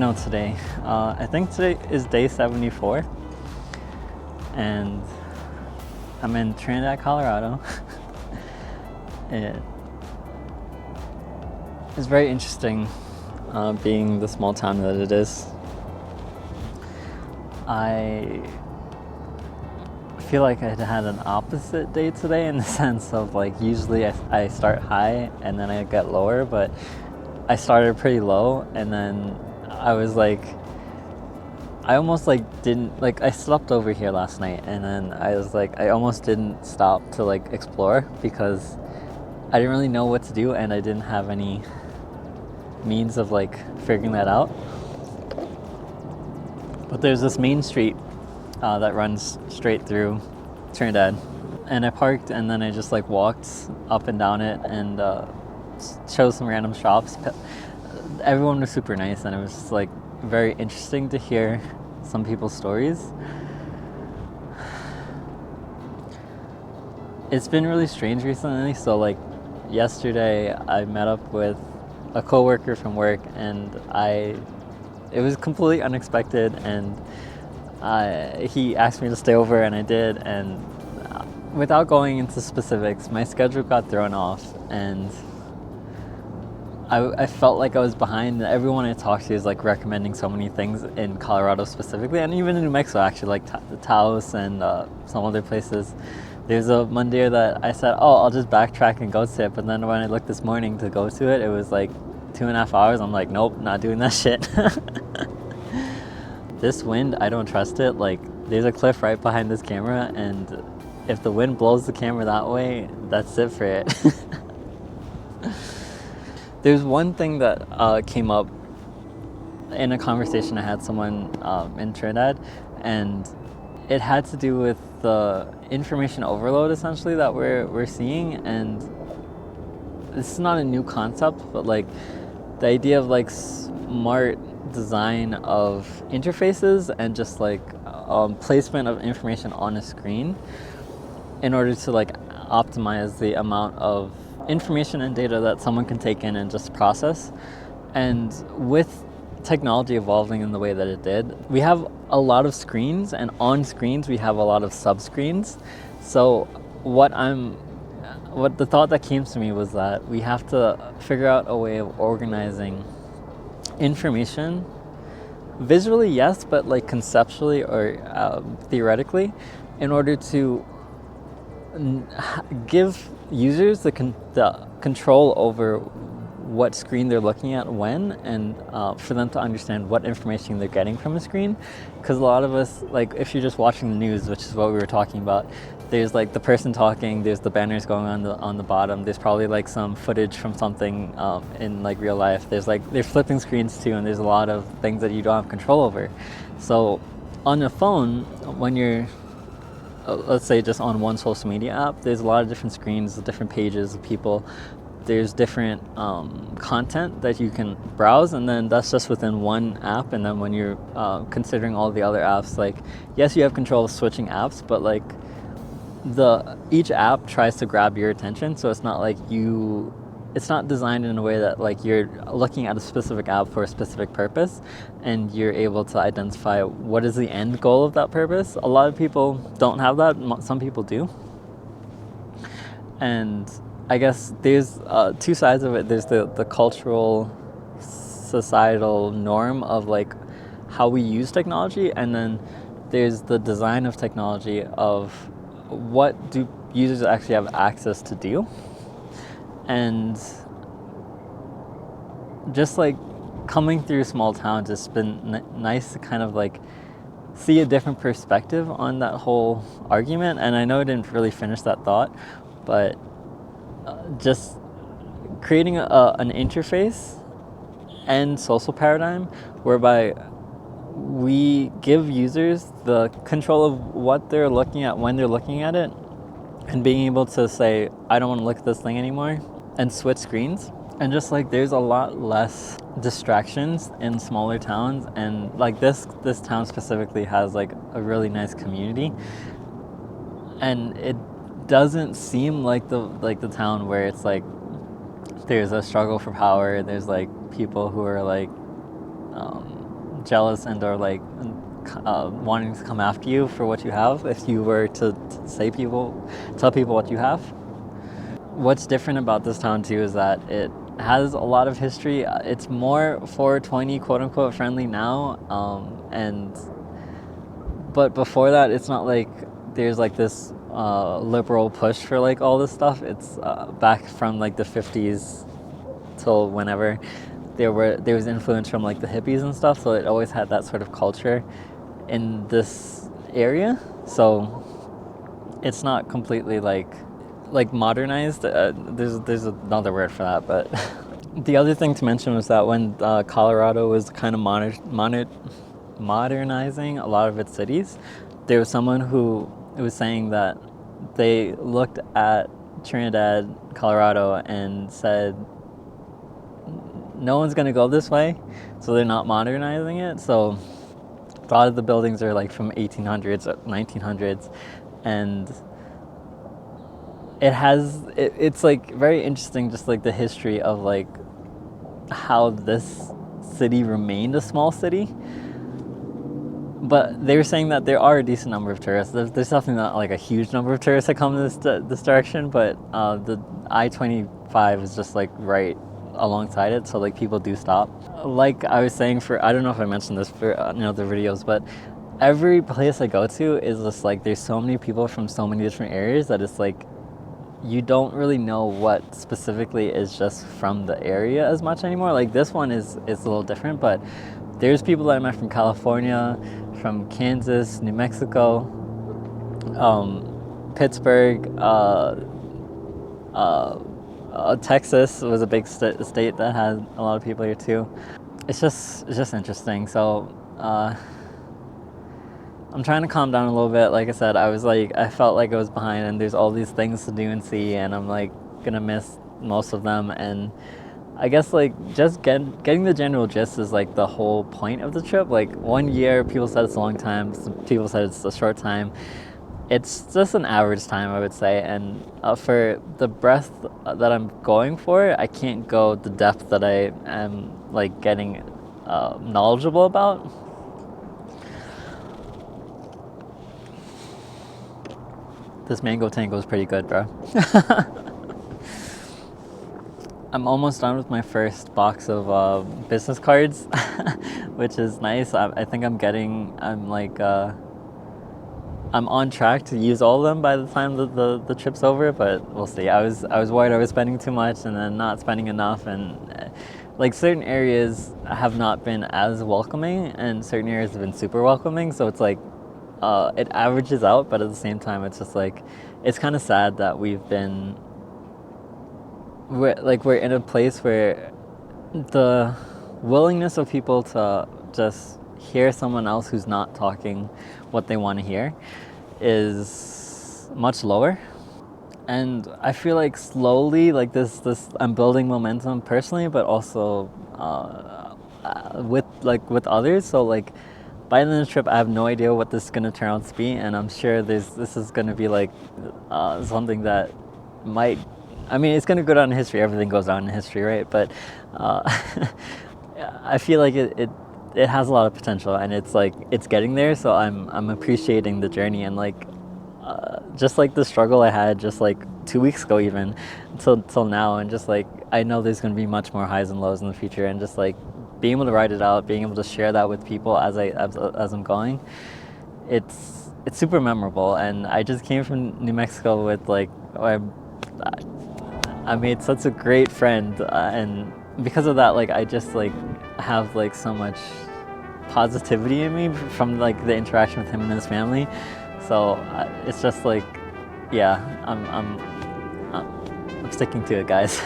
know today. I think today is day 74, and I'm in Trinidad, Colorado. It is very interesting being the small town that it is. I feel like I had an opposite day today in the sense of like usually I start high and then I get lower, but I started pretty low and then I was like, I almost like didn't, like I slept over here last night and then I was like, I almost didn't stop to like explore because I didn't really know what to do and I didn't have any means of like figuring that out. But there's this main street that runs straight through Trinidad, and I parked and then I just like walked up and down it and chose some random shops. Everyone was super nice and it was just like very interesting to hear some people's stories. It's been really strange recently, so like yesterday I met up with a coworker from work and it was completely unexpected, and he asked me to stay over and I did, and without going into specifics, my schedule got thrown off and I felt like I was behind. Everyone I talked to is like recommending so many things in Colorado specifically, and even in New Mexico actually, like Taos and some other places. There's a Monday that I said, oh, I'll just backtrack and go to it, but then when I looked this morning to go to it, it was like 2.5 hours. I'm like, nope, not doing that shit. This wind, I don't trust it. Like, there's a cliff right behind this camera, and if the wind blows the camera that way, that's it for it. There's one thing that came up in a conversation I had someone in Trinidad, and it had to do with the information overload essentially that we're seeing. And this is not a new concept, but like the idea of like smart design of interfaces and just like placement of information on a screen in order to like optimize the amount of information and data that someone can take in and just process. And with technology evolving in the way that it did, we have a lot of screens, and on screens we have a lot of sub-screens. So what the thought that came to me was that we have to figure out a way of organizing information visually, yes, but like conceptually or theoretically, in order to give users the control over what screen they're looking at when, and for them to understand what information they're getting from a screen. Because a lot of us, like if you're just watching the news, which is what we were talking about, there's like the person talking, there's the banners going on the bottom, there's probably like some footage from something in like real life, there's flipping screens too, and there's a lot of things that you don't have control over. So on a phone, when you're let's say just on one social media app, there's a lot of different screens, different pages of people, there's different content that you can browse, and then that's just within one app. And then when you're considering all the other apps, like yes, you have control of switching apps, but like each app tries to grab your attention, so it's not like it's not designed in a way that like you're looking at a specific app for a specific purpose and you're able to identify what is the end goal of that purpose. A lot of people don't have that, some people do. And I guess there's two sides of it. There's the cultural, societal norm of like how we use technology, and then there's the design of technology of what do users actually have access to do. And just like coming through small towns, it's been nice to kind of like see a different perspective on that whole argument. And I know I didn't really finish that thought, but just creating an interface and social paradigm whereby we give users the control of what they're looking at when they're looking at it, and being able to say, I don't want to look at this thing anymore, and switch screens. And just like there's a lot less distractions in smaller towns, and like this town specifically has like a really nice community, and it doesn't seem like the town where it's like there's a struggle for power. There's like people who are like jealous and or like wanting to come after you for what you have if you were to tell people what you have. What's different about this town too is that it has a lot of history. It's more 420 quote unquote friendly now, but before that, it's not like there's like this liberal push for like all this stuff. It's back from like the 50s till whenever there was influence from like the hippies and stuff, so it always had that sort of culture in this area. So it's not completely like modernized. There's another word for that, but the other thing to mention was that when Colorado was kind of modernizing a lot of its cities, there was someone who was saying that they looked at Trinidad, Colorado, and said, no one's going to go this way, so they're not modernizing it. So a lot of the buildings are like from 1800s, 1900s, and it's like very interesting, just like the history of like how this city remained a small city. But they were saying that there are a decent number of tourists. There's definitely not like a huge number of tourists that come this direction, but the I-25 is just like right alongside it, so like people do stop. Like I was saying, I don't know if I mentioned this for other videos, but every place I go to is just like there's so many people from so many different areas that it's like you don't really know what specifically is just from the area as much anymore. Like this one is a little different, but there's people that I met from California, from Kansas, New Mexico, Pittsburgh, Texas was a big state that had a lot of people here too. It's just interesting. So I'm trying to calm down a little bit. Like I said, I felt like I was behind, and there's all these things to do and see, and I'm like gonna miss most of them. And I guess like just getting the general gist is like the whole point of the trip. Like 1 year, people said it's a long time. Some people said it's a short time. It's just an average time, I would say. And for the breadth that I'm going for, I can't go the depth that I am like getting knowledgeable about. This mango tango is pretty good, bro. I'm almost done with my first box of business cards, which is nice. I think I'm on track to use all of them by the time the trip's over, but we'll see. I was worried I was spending too much and then not spending enough, and like certain areas have not been as welcoming and certain areas have been super welcoming, so it's like it averages out, but at the same time it's just like it's kind of sad that we're in a place where the willingness of people to just hear someone else who's not talking what they want to hear is much lower. And I feel like slowly, like this I'm building momentum personally, but also with others. So like by the end of the trip, I have no idea what this is going to turn out to be, and I'm sure this is going to be like something that might, I mean, it's going to go down in history. Everything goes down in history, right? But I feel like it has a lot of potential, and it's like it's getting there. So I'm appreciating the journey, and like just like the struggle I had just like 2 weeks ago, even till now, and just like I know there's going to be much more highs and lows in the future, and just like being able to write it out, being able to share that with people as I'm going, it's super memorable. And I just came from New Mexico with like I made such a great friend, and because of that, like I just like have like so much positivity in me from like the interaction with him and his family. So it's just like, yeah, I'm sticking to it, guys.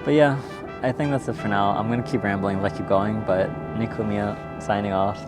But yeah, I think that's it for now. I'm gonna keep rambling, let keep going, but Nikumia signing off.